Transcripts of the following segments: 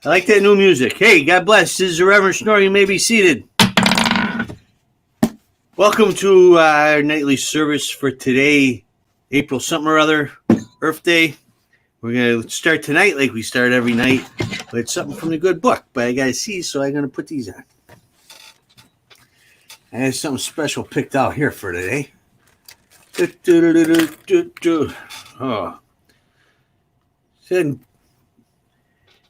I like that new music. Hey, God bless. This is the Reverend Shnorr. You may be seated. Welcome to our nightly service for today, April something or other, Earfday. We're going to start tonight like we start every night with something from the good book. But I got to see, so I'm going to put these on. I have something special picked out here for today. Oh.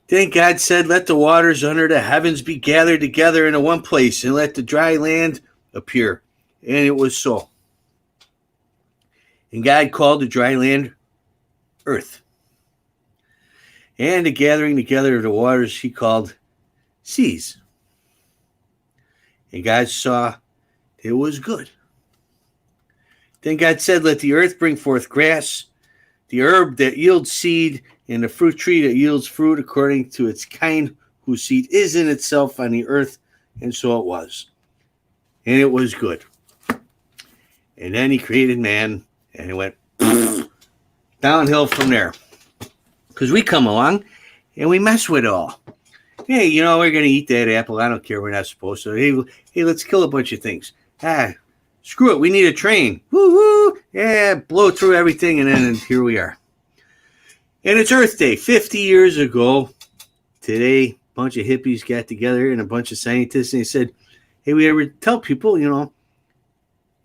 Then God said, let the waters under the heavens be gathered together into one place, and let the dry land appear. And it was so. And God called the dry land earth. And the gathering together of the waters he called seas. And God saw it was good. Then God said, let the earth bring forth grass, the herb that yields seed, and the fruit tree that yields fruit according to its kind, whose seed is in itself on the earth. And so it was. And it was good. And then he created man, and it went downhill from there. Because we come along, and we mess with it all. Hey, you know, we're going to eat that apple. I don't care. We're not supposed to. Hey, let's kill a bunch of things. Screw it. We need a train. Woo-hoo. Yeah, blow through everything, and then here we are. And it's Earth Day. 50 years ago today, a bunch of hippies got together and a bunch of scientists, and they said, hey, we ever tell people, you know,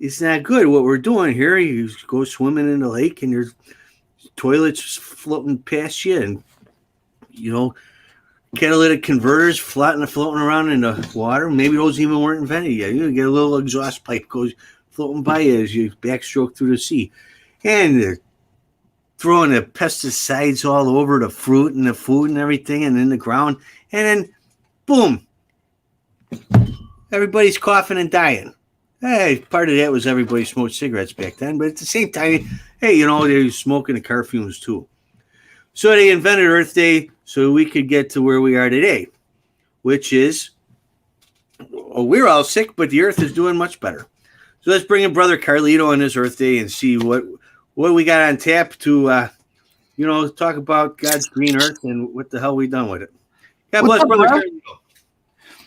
it's not good what we're doing here. You go swimming in the lake, and there's toilets floating past you, and, you know, catalytic converters floating around in the water. Maybe those even weren't invented yet. You get a little exhaust pipe goes floating by you as you backstroke through the sea. And they're throwing the pesticides all over the fruit and the food and everything and in the ground. And then, boom, everybody's coughing and dying. Hey, part of that was everybody smoked cigarettes back then. But at the same time, hey, you know, they were smoking the car fumes too. So they invented Earth Day so we could get to where we are today, which is, well, we're all sick, but the earth is doing much better. So let's bring in Brother Carlito on this Earth Day and see what we got on tap to, you know, talk about God's green earth and what the hell we done with it. God bless, Brother Carlito.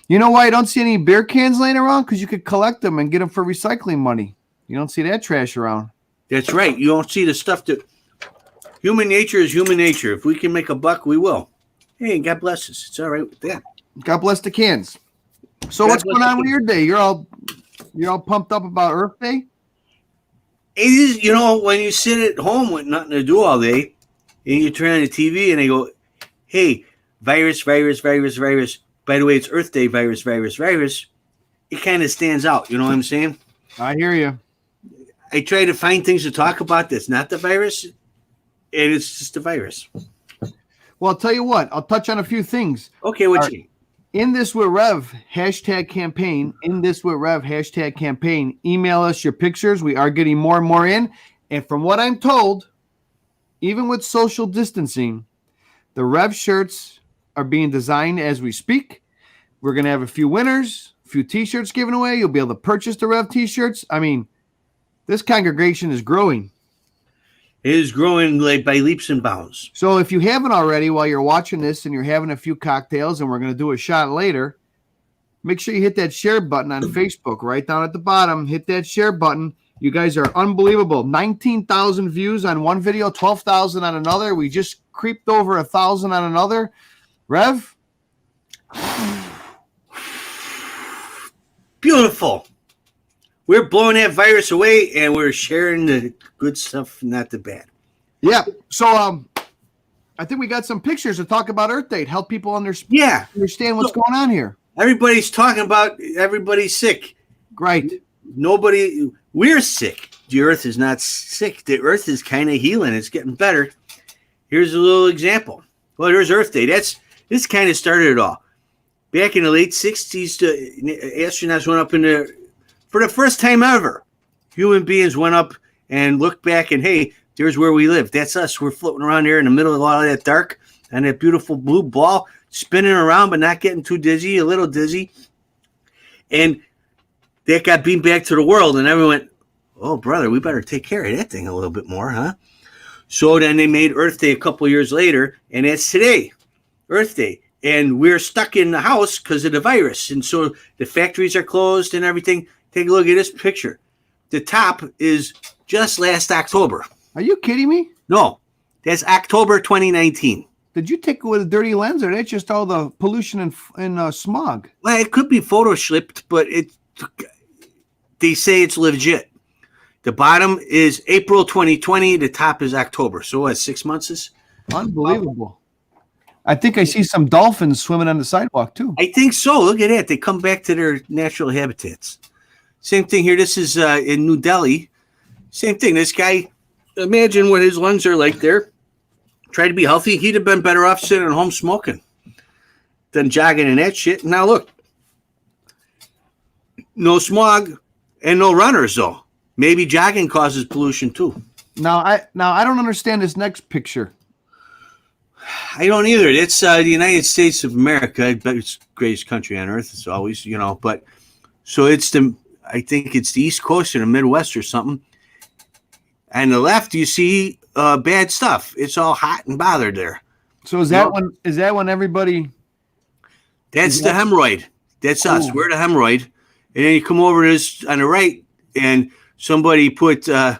You know why I don't see any beer cans laying around? Because you could collect them and get them for recycling money. You don't see that trash around. That's right. You don't see the stuff that... Human nature is human nature. If we can make a buck, we will. Hey, God bless us. It's all right with that. God bless the cans. So what's going on with your day? You're all pumped up about Earth Day? It is, you know, when you sit at home with nothing to do all day, and you turn on the TV and they go, hey, virus. By the way, it's Earth Day, virus. It kind of stands out. You know what I'm saying? I hear you. I try to find things to talk about that's not the virus. And it's just a virus. Well, I'll tell you what. I'll touch on a few things. Okay, what you... In This With Rev, #campaign. In This With Rev, #campaign. Email us your pictures. We are getting more and more in. And from what I'm told, even with social distancing, the Rev shirts are being designed as we speak. We're going to have a few winners, a few T-shirts given away. You'll be able to purchase the Rev T-shirts. I mean, this congregation is growing. It is growing like by leaps and bounds. So if you haven't already, while you're watching this and you're having a few cocktails and we're going to do a shot later, make sure you hit that share button on Facebook right down at the bottom. Hit that share button. You guys are unbelievable. 19,000 views on one video, 12,000 on another. We just creeped over 1,000 on another. Rev? Beautiful. We're blowing that virus away, and we're sharing the good stuff, not the bad. Yeah. So I think we got some pictures to talk about Earth Day, help people understand what's going on here. Everybody's talking about everybody's sick. Right. We're sick. The earth is not sick. The earth is kind of healing. It's getting better. Here's a little example. Well, there's Earth Day. This kind of started it all. back in the late 60s, the astronauts went up in there for the first time ever. Human beings went up and looked back and, hey, there's where we live. That's us. We're floating around there in the middle of all of that dark and that beautiful blue ball spinning around but not getting too dizzy, a little dizzy. And that got beamed back to the world, and everyone went, oh, brother, we better take care of that thing a little bit more, huh? So then they made Earfday a couple years later, and that's today, Earfday. And we're stuck in the house because of the virus. And so the factories are closed and everything. Take a look at this picture. The top is just last October. Are you kidding me? No, that's October 2019. Did you take it with a dirty lens, or that's just all the pollution and smog? Well, it could be photoshipped, but they say it's legit. The bottom is April 2020. The top is October. So what, 6 months is? Unbelievable. I think I see some dolphins swimming on the sidewalk, too. I think so. Look at that. They come back to their natural habitats. Same thing here. This is in New Delhi. Same thing. This guy, imagine what his lungs are like there. Try to be healthy. He'd have been better off sitting at home smoking than jogging and that shit. Now, look. No smog and no runners, though. Maybe jogging causes pollution, too. Now I don't understand this next picture. I don't either. It's the United States of America. I bet it's the greatest country on earth. It's always, but so I think it's the East Coast or the Midwest or something. And the left, you see bad stuff. It's all hot and bothered there. So is that when everybody? That's the hemorrhoid. That's us. We're the hemorrhoid. And then you come over to this on the right, and somebody put the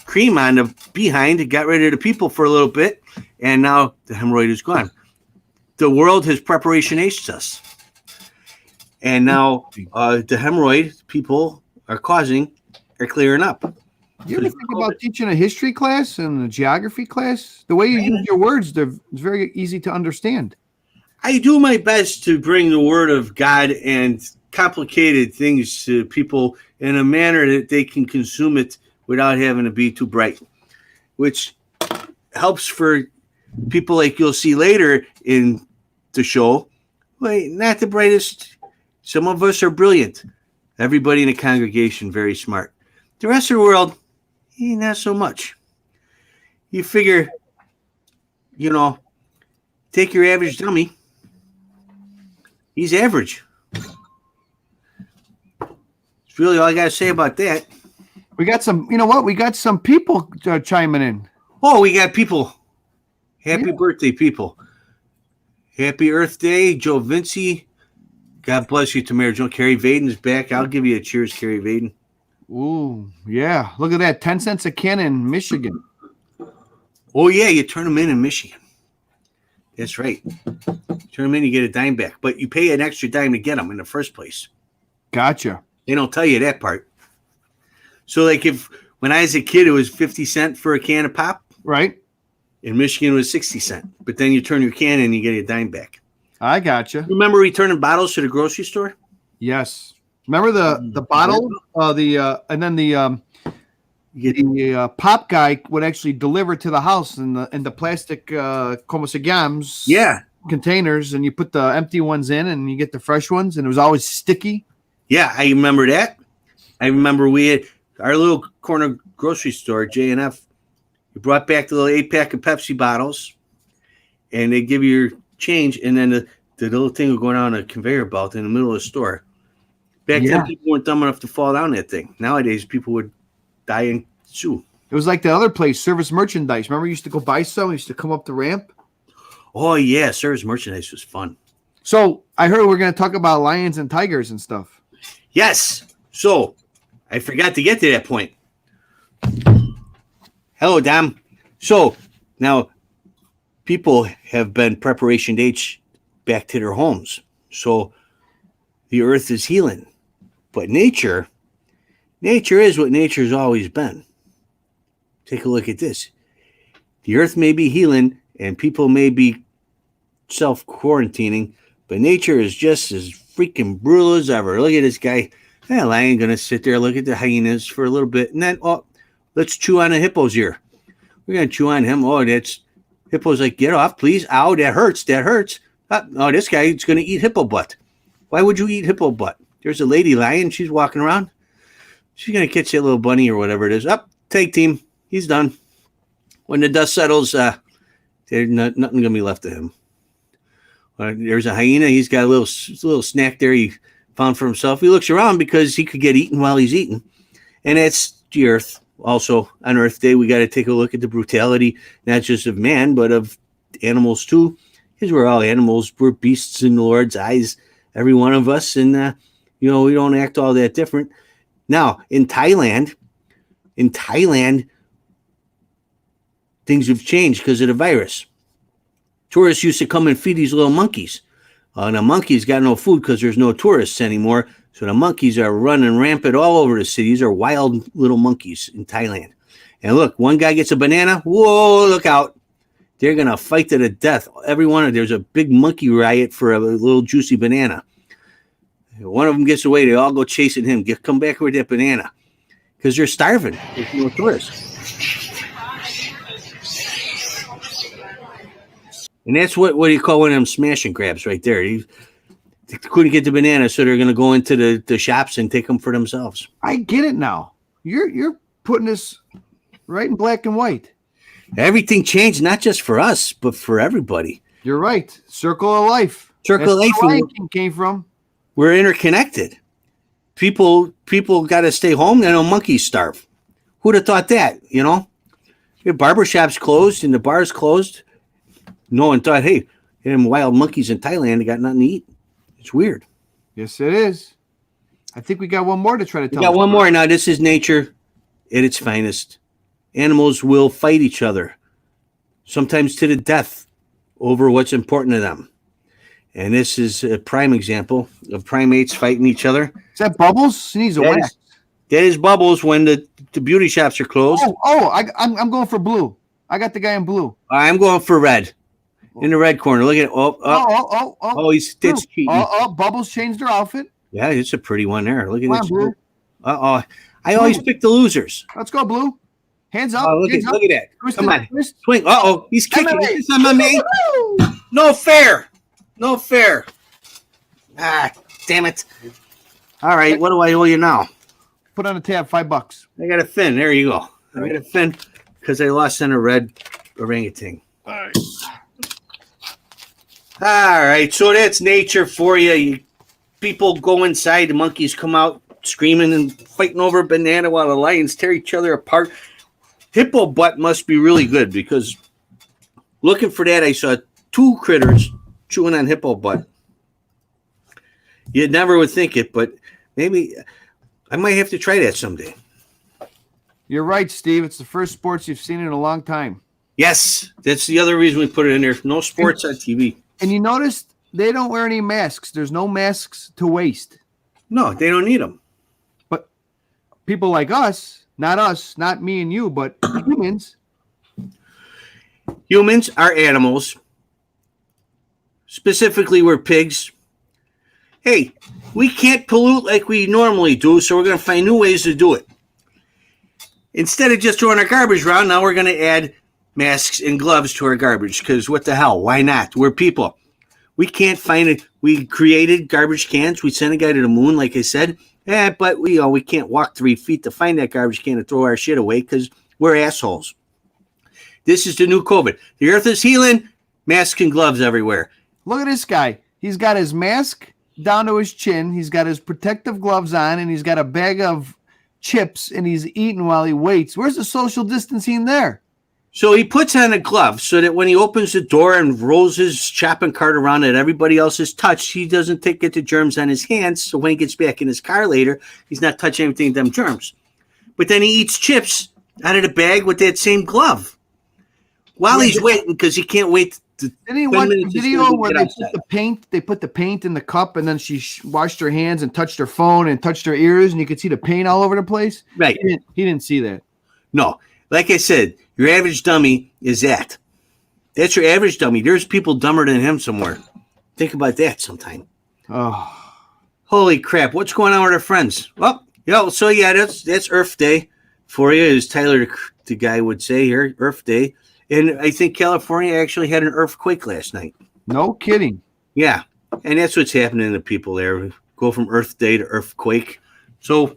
cream on the behind and got rid of the people for a little bit, and now the hemorrhoid is gone. The world has preparation aged us. And now the hemorrhoid people are clearing up. You ever think about teaching a history class and a geography class? The way you use your words, it's very easy to understand. I do my best to bring the word of God and complicated things to people in a manner that they can consume it without having to be too bright, which helps for people like you'll see later in the show. Well, not the brightest. Some of us are brilliant. Everybody in the congregation, very smart. The rest of the world, not so much. You figure, take your average dummy. He's average. That's really all I got to say about that. We got some, we got some people chiming in. Oh, we got people. Happy birthday, people. Happy Earth Day, Joe Vinci. God bless you, Tamara Jones. Carrie Vaden's back. I'll give you a cheers, Carrie Vaden. Ooh, yeah. Look at that. 10 cents a can in Michigan. Oh, yeah. You turn them in Michigan. That's right. Turn them in, you get a dime back. But you pay an extra dime to get them in the first place. Gotcha. They don't tell you that part. So, like, when I was a kid, it was 50 cents for a can of pop. Right. In Michigan, it was 60 cents. But then you turn your can in and you get a dime back. I gotcha. Remember returning bottles to the grocery store? Yes. Remember the bottle, and then the pop guy would actually deliver to the house in the plastic como se llams containers, and you put the empty ones in, and you get the fresh ones, and it was always sticky. Yeah, I remember that. I remember we had our little corner grocery store, J&F. You brought back the little 8-pack of Pepsi bottles, and they give you your change, and then the little thing would go down a conveyor belt in the middle of the store. Back then, people weren't dumb enough to fall down that thing. Nowadays, people would die and sue. It was like the other place, Service Merchandise. Remember, you used to go buy some? You used to come up the ramp? Oh, yeah. Service Merchandise was fun. So, I heard we're going to talk about lions and tigers and stuff. Yes. So, I forgot to get to that point. Hello, Dom. So, now, people have been preparation dates back to their homes. So, the earth is healing. But nature is what nature's always been. Take a look at this. The earth may be healing and people may be self-quarantining, but nature is just as freaking brutal as ever. Look at this guy. Well, I ain't going to sit there, look at the hyenas for a little bit, and then, let's chew on a hippo's ear. We're going to chew on him. Oh, that's hippo's like, get off, please. Ow, that hurts. Oh, this guy's going to eat hippo butt. Why would you eat hippo butt? There's a lady lion. She's walking around. She's going to catch that little bunny or whatever it is. Up, tag team. He's done. When the dust settles, there's nothing going to be left of him. There's a hyena. He's got a little snack there he found for himself. He looks around because he could get eaten while he's eating. And that's the earth. Also, on Earth Day, we got to take a look at the brutality, not just of man, but of animals too. Because we're all animals. We're beasts in the Lord's eyes, every one of us. And, we don't act all that different. Now, in Thailand, things have changed because of the virus. Tourists used to come and feed these little monkeys. The monkeys got no food because there's no tourists anymore. So the monkeys are running rampant all over the city. These are wild little monkeys in Thailand. And look, one guy gets a banana. Whoa, look out. They're going to fight to the death. There's a big monkey riot for a little juicy banana. One of them gets away. They all go chasing him. Come back with that banana. Because they're starving. There's no tourists. And that's what do you call one of them smash and grabs right there. They couldn't get the banana, so they're going to go into the shops and take them for themselves. I get it now. You're putting this right in black and white. Everything changed, not just for us, but for everybody. You're right. Circle of life. Circle of life. Where came from. We're interconnected. People got to stay home. Monkeys starve. Who'd have thought that? Your barbershops closed and the bars closed. No one thought, hey, them wild monkeys in Thailand, they got nothing to eat. It's weird. Yes, it is. I think we got one more to try to tell. We got one more. Now, this is nature at its finest. Animals will fight each other, sometimes to the death, over what's important to them. And this is a prime example of primates fighting each other. Is that Bubbles? He needs a win. That is Bubbles when the beauty shops are closed. I'm going for blue. I got the guy in blue. I'm going for red. In the red corner. Look at it. That's cheating. Bubbles changed her outfit. Yeah, it's a pretty one there. Look at this. Blue. I always pick the losers. Let's go, Blue. Hands up. Look at that. Twist Come on. Twist. Swing. He's kicking. This MMA. No fair. Ah, damn it. All right, what do I owe you now? Put on a tab, $5. I got a fin. There you go. I got a fin because I lost in a red orangutan. All right, so that's nature for you. People go inside, the monkeys come out screaming and fighting over a banana while the lions tear each other apart. Hippo butt must be really good because looking for that, I saw 2 critters chewing on hippo butt. You never would think it, but maybe I might have to try that someday. You're right, Steve. It's the first sports you've seen in a long time. Yes, that's the other reason we put it in there. No sports on TV. And you noticed they don't wear any masks. There's no masks to waste. No, they don't need them. But people like us, not me and you, but humans. Humans are animals. Specifically, we're pigs. Hey, we can't pollute like we normally do, so we're going to find new ways to do it. Instead of just throwing our garbage around, now we're going to add masks and gloves to our garbage because what the hell? Why not? We're people. We can't find it. We created garbage cans. We sent a guy to the moon, like I said. But we can't walk 3 feet to find that garbage can to throw our shit away because we're assholes. This is the new COVID. The earth is healing. Masks and gloves everywhere. Look at this guy. He's got his mask down to his chin. He's got his protective gloves on, and he's got a bag of chips, and he's eating while he waits. Where's the social distancing there? So he puts on a glove so that when he opens the door and rolls his shopping cart around that everybody else has touched, he doesn't get the germs on his hands. So when he gets back in his car later, he's not touching anything with them germs. But then he eats chips out of the bag with that same glove while he's waiting because he can't wait. Didn't he watch the video where they put the paint in the cup and then she washed her hands and touched her phone and touched her ears and you could see the paint all over the place? Right. He didn't see that. No. Like I said, your average dummy is that. That's your average dummy. There's people dumber than him somewhere. Think about that sometime. Oh. Holy crap. What's going on with our friends? Well, that's Earth Day for you, as Tyler the guy would say here, Earth Day. And I think California actually had an earthquake last night. No kidding. Yeah, and that's what's happening to people there. Go from Earthday to Earthquake. So,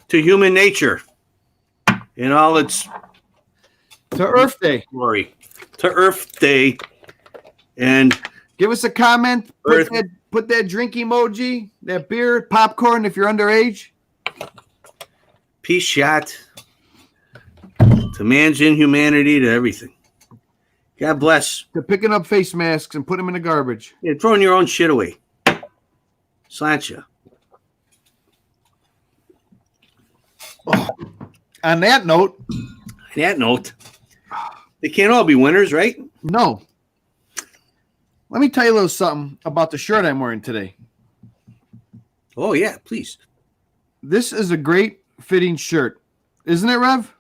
to human nature in all its To Earfday. glory. To Earthday. And Give us a comment. Put that drink emoji, that beer, popcorn if you're underage. peace shot to man's inhumanity to everything. God bless. To picking up face masks and put them in the garbage. Yeah, throwing your own shit away. Sláinte. On that note, they can't all be winners, right? no. Let me tell you a little something about the shirt I'm wearing today. Oh, yeah, please. This is a great fitting shirt. Isn't it, Rev?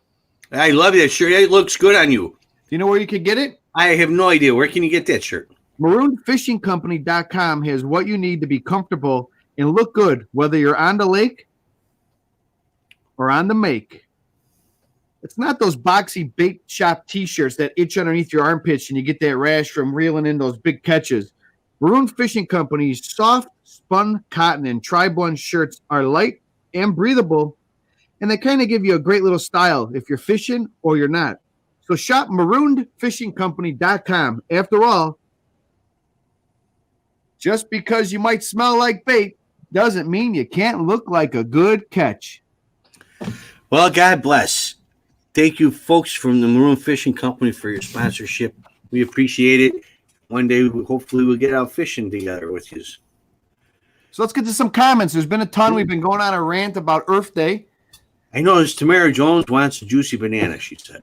I love that shirt. It looks good on you. Do you know where you could get it? I have no idea. Where can you get that shirt? MaroonFishingCompany.com has what you need to be comfortable and look good, whether you're on the lake or on the make. It's not those boxy bait shop T-shirts that itch underneath your armpits and you get that rash from reeling in those big catches. Maroon Fishing Company's soft spun cotton and tri-blend shirts are light and breathable, and they kind of give you a great little style if you're fishing or you're not. So shop MaroonFishingCompany.com. After all, just because you might smell like bait doesn't mean you can't look like a good catch. Well, God bless. Thank you, folks, from the Maroon Fishing Company for your sponsorship. We appreciate it. One day, hopefully, we'll get out fishing together with you. So let's get to some comments. There's been a ton. We've been going on a rant about Earfday. I noticed Tamara Jones wants a juicy banana, she said.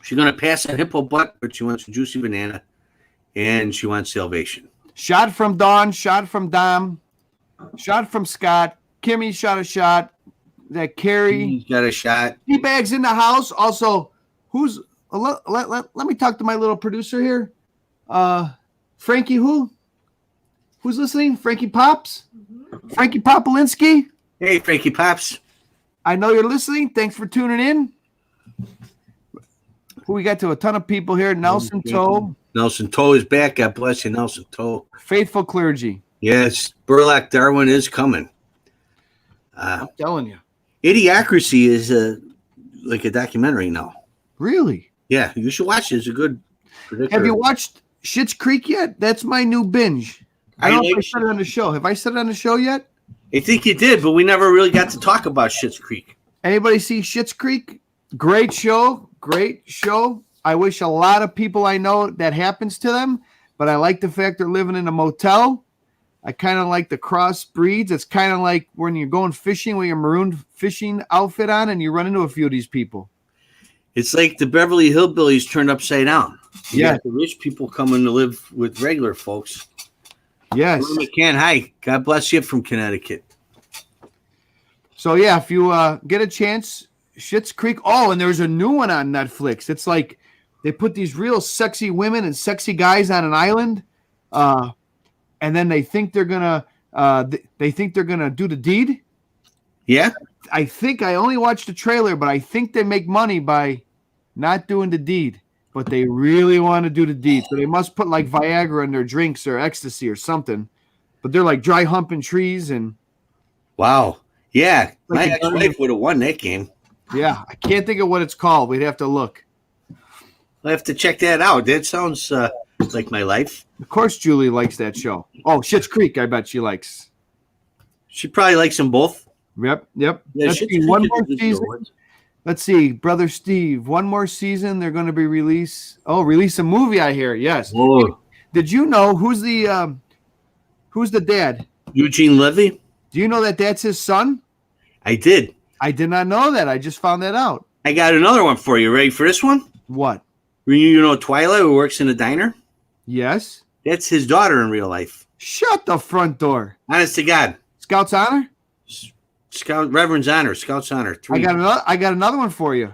She's going to pass that hippo butt, but she wants a juicy banana, and she wants salvation. Shot from Dawn, shot from Dom, shot from Scott. Kimmy shot a shot. That Carrie. He's got a shot. Teabag's in the house. Also, who's let me talk to my little producer here. Frankie who? Who's listening? Frankie Pops? Mm-hmm. Frankie Popolinsky? Hey, Frankie Pops. I know you're listening. Thanks for tuning in. Who we got to a ton of people here. Nelson Toe. Nelson Toe is back. God bless you, Nelson Toe. Faithful Clergy. Yes, Burlak Darwin is coming. I'm telling you. Idiocracy is like a documentary now. Really? Yeah, you should watch it. It's a good predictor. Have you watched Schitt's Creek yet? That's my new binge. I don't know if I said it on the show. Have I said it on the show yet? I think you did, but we never really got to talk about Schitt's Creek. Anybody see Schitt's Creek? Great show. Great show. I wish a lot of people I know that happens to them, but I like the fact they're living in a motel. I kind of like the cross breeds. It's kind of like when you're going fishing with your maroon fishing outfit on and you run into a few of these people. It's like the Beverly Hillbillies turned upside down. Yeah. The rich people coming to live with regular folks. Yes. McCann, hi. God bless you from Connecticut. So, yeah, if you get a chance, Schitt's Creek. Oh, and there's a new one on Netflix. It's like they put these real sexy women and sexy guys on an island. And then they think they're gonna do the deed. Yeah, I think I only watched the trailer, but I think they make money by not doing the deed. But they really want to do the deed, so they must put like Viagra in their drinks or ecstasy or something. But they're like dry humping trees and. Wow. Yeah, like my ex-wife would have won that game. Yeah, I can't think of what it's called. We'd have to look. I have to check that out. That sounds like my life. Of course, Julie likes that show. Oh, Schitt's Creek, I bet she likes. She probably likes them both. Yep. Yeah, Let's see, one more season. Let's see, Brother Steve. One more season. They're going to be release a movie. I hear. Yes. Whoa. Did you know who's the dad? Eugene Levy. Do you know that that's his son? I did. I did not know that. I just found that out. I got another one for you. Ready for this one? What? You know Twyla, who works in a diner? Yes. That's his daughter in real life. Shut the front door. Honest to God. Scout's honor? Reverend's honor. Scout's honor. 3. I got another one for you.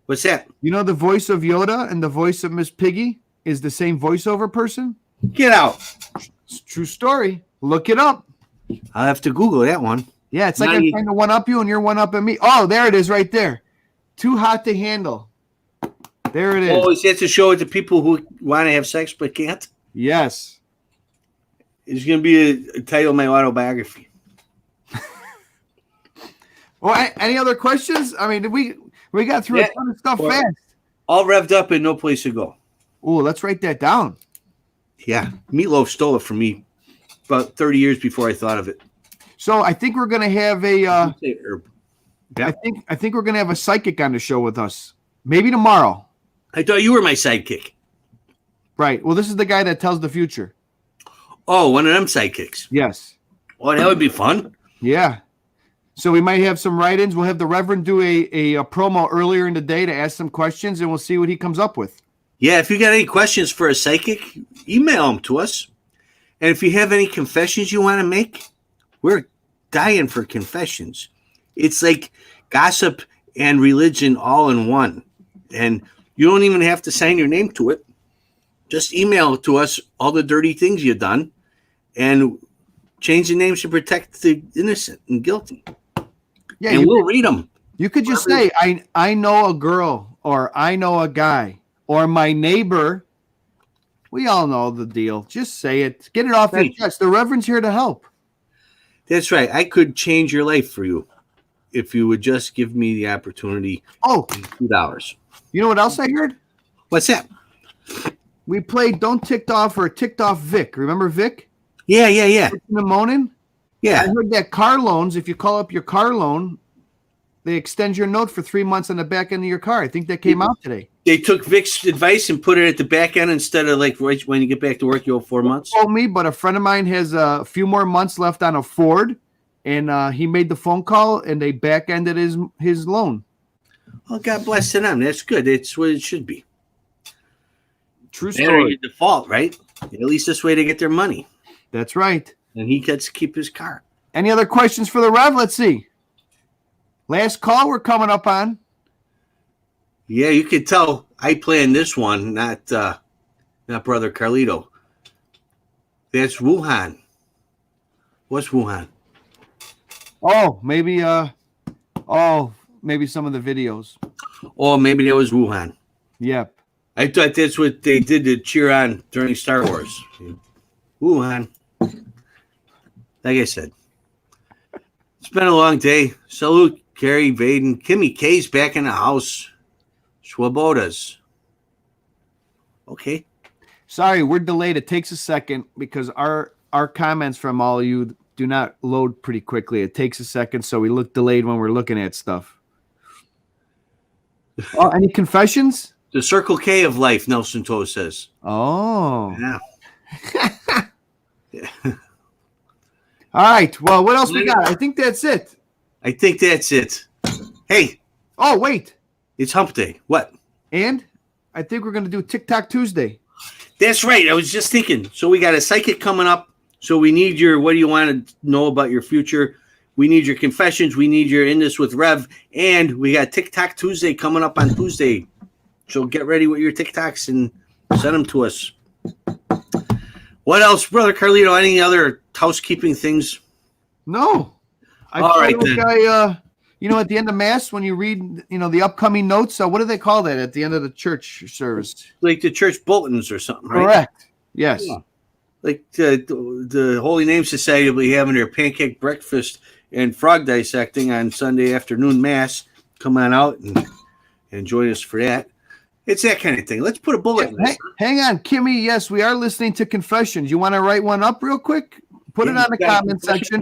What's that? You know the voice of Yoda and the voice of Miss Piggy is the same voiceover person? Get out. It's a true story. Look it up. I'll have to Google that one. Yeah, it's like I'm trying to one-up you and you're one-upping me. Oh, there it is right there. Too hot to handle. There it is. Oh, is that to show it to people who want to have sex but can't? Yes. It's going to be a title of my autobiography. Well, any other questions? I mean, we got through a ton of stuff fast. All revved up and no place to go. Oh, let's write that down. Yeah. Meatloaf stole it from me about 30 years before I thought of it. So I think we're going to have a Yeah. I think we're going to have a psychic on the show with us. Maybe tomorrow. I thought you were my sidekick. Right. Well, this is the guy that tells the future. Oh, one of them sidekicks. Yes. Oh, that would be fun. Yeah. So we might have some write-ins. We'll have the Reverend do a promo earlier in the day to ask some questions, and we'll see what he comes up with. Yeah, if you got any questions for a psychic, email them to us. And if you have any confessions you want to make, we're dying for confessions. It's like gossip and religion all in one. And you don't even have to sign your name to it. Just email to us all the dirty things you've done and change the names to protect the innocent and guilty. Yeah, and we'll read them. You could just say, I know a girl, or I know a guy, or my neighbor. We all know the deal. Just say it. Get it off your chest. The Reverend's here to help. That's right. I could change your life for you if you would just give me the opportunity. Oh, $2. You know what else I heard? What's that? We played Don't Ticked Off or Ticked Off Vic. Remember Vic? Yeah. In the morning? Yeah. I heard that car loans, if you call up your car loan, they extend your note for 3 months on the back end of your car. I think that came out today. They took Vic's advice and put it at the back end instead of like right when you get back to work, you owe 4 months. Told me, but a friend of mine has a few more months left on a Ford, and he made the phone call, and they back ended his loan. Oh, God bless them. That's good. That's what it should be. True story. Default, right? At least this way they get their money. That's right. And he gets to keep his car. Any other questions for the Rev? Let's see. Last call we're coming up on. Yeah, you could tell I planned this one, not Brother Carlito. That's Wuhan. What's Wuhan? Oh, maybe maybe some of the videos. Oh, maybe that was Wuhan. Yep. I thought that's what they did to cheer on during Star Wars. Wuhan. Like I said, it's been a long day. Salute, Carrie, Vaden. Kimmy K's back in the house. Swobodas. Okay. Sorry, we're delayed. It takes a second because our comments from all of you do not load pretty quickly. It takes a second, so we look delayed when we're looking at stuff. Oh, any confessions? The Circle K of life, Nelson Toe says. Oh. Yeah. Yeah. All right. Well, what else we got? I think that's it. Hey. Oh, wait. It's Hump Day. What? And I think we're going to do TikTok Tuesday. That's right. I was just thinking. So we got a psychic coming up. So we need your, what do you want to know about your future? We need your confessions. We need your in this with Rev. And we got TikTok Tuesday coming up on Tuesday. So get ready with your TikToks and send them to us. What else, Brother Carlito? Any other housekeeping things? No. All right, then. At the end of Mass, when you read, the upcoming notes, what do they call that at the end of the church service? Like the church bulletins or something, right? Correct. Yes. Yeah. Like the Holy Name Society will be having their pancake breakfast and frog dissecting on Sunday afternoon Mass. Come on out and join us for that. It's that kind of thing. Let's put a bullet in this. Hang on, Kimmy. Yes, we are listening to confessions. You want to write one up real quick? Put it on the comment section.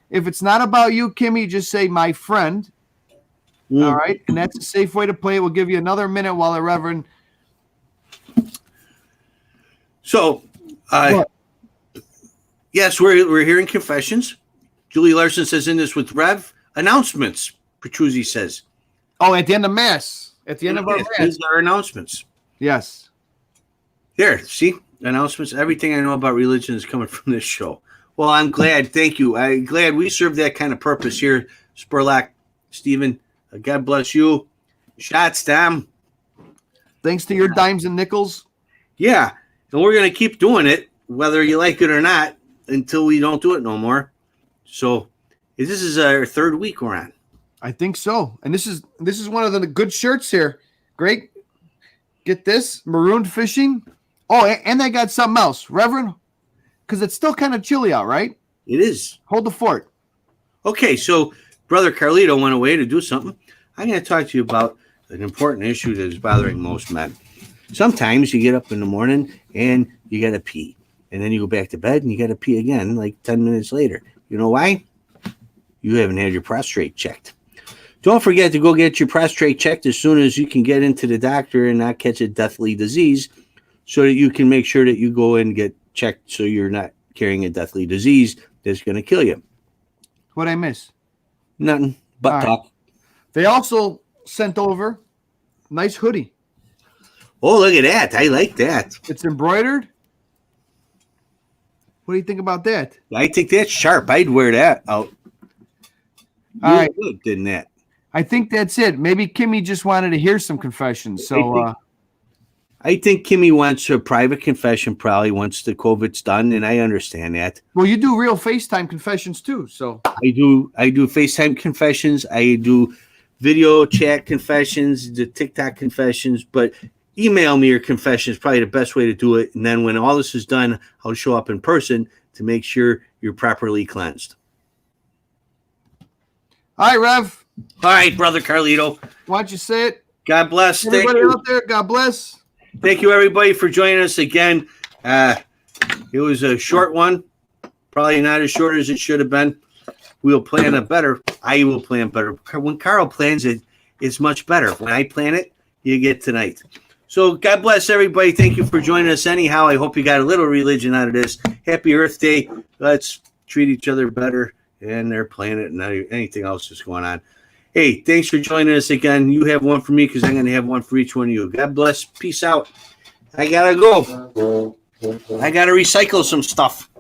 If it's not about you, Kimmy, just say my friend. All right, and that's a safe way to play it. We'll give you another minute while the Reverend. So, yes, we're hearing confessions. Julie Larson says in this with Rev announcements. Petruzzi says. Oh, at the end of Mass. At the end of our Mass. These are announcements. Yes. There, see? Announcements. Everything I know about religion is coming from this show. Well, I'm glad. Thank you. I'm glad we serve that kind of purpose here. Spurlock, Stephen, God bless you. Shots, Tom. Thanks to your dimes and nickels. Yeah, and we're going to keep doing it, whether you like it or not, until we don't do it no more. So this is our third week we're on. I think so. And this is one of the good shirts here. Great. Get this. Marooned Fishing. Oh, and they got something else. Reverend, Because it's still kind of chilly out, right? It is. Hold the fort. Okay, so Brother Carlito went away to do something. I'm going to talk to you about an important issue that is bothering most men. Sometimes you get up in the morning and you got to pee. And then you go back to bed and you got to pee again like 10 minutes later. You know why? You haven't had your prostate checked. Don't forget to go get your prostate checked as soon as you can get into the doctor and not catch a deathly disease, so that you can make sure that you go and get checked so you're not carrying a deathly disease that's going to kill you. What'd I miss? Nothing but talk. They also sent over a nice hoodie. Oh, look at that. I like that. It's embroidered. What do you think about that? I think that's sharp. I'd wear that out. All right. Good, didn't that? I think that's it. Maybe Kimmy just wanted to hear some confessions. So I think Kimmy wants a private confession probably once the COVID's done, and I understand that. Well, you do real FaceTime confessions too. So I do FaceTime confessions. I do video chat confessions, the TikTok confessions, but email me your confessions, probably the best way to do it. And then when all this is done, I'll show up in person to make sure you're properly cleansed. all right, Rev. All right, Brother Carlito. Why don't you say it? God bless. Everybody out there, God bless. Thank you, everybody, for joining us again. It was a short one, probably not as short as it should have been. We'll plan it better. I will plan better. When Carl plans it, it's much better. When I plan it, you get tonight. So God bless everybody. Thank you for joining us anyhow. I hope you got a little religion out of this. Happy Earth Day. Let's treat each other better and their planet and anything else that's going on. Hey, thanks for joining us again. You have one for me because I'm going to have one for each one of you. God bless. Peace out. I got to go. I got to recycle some stuff.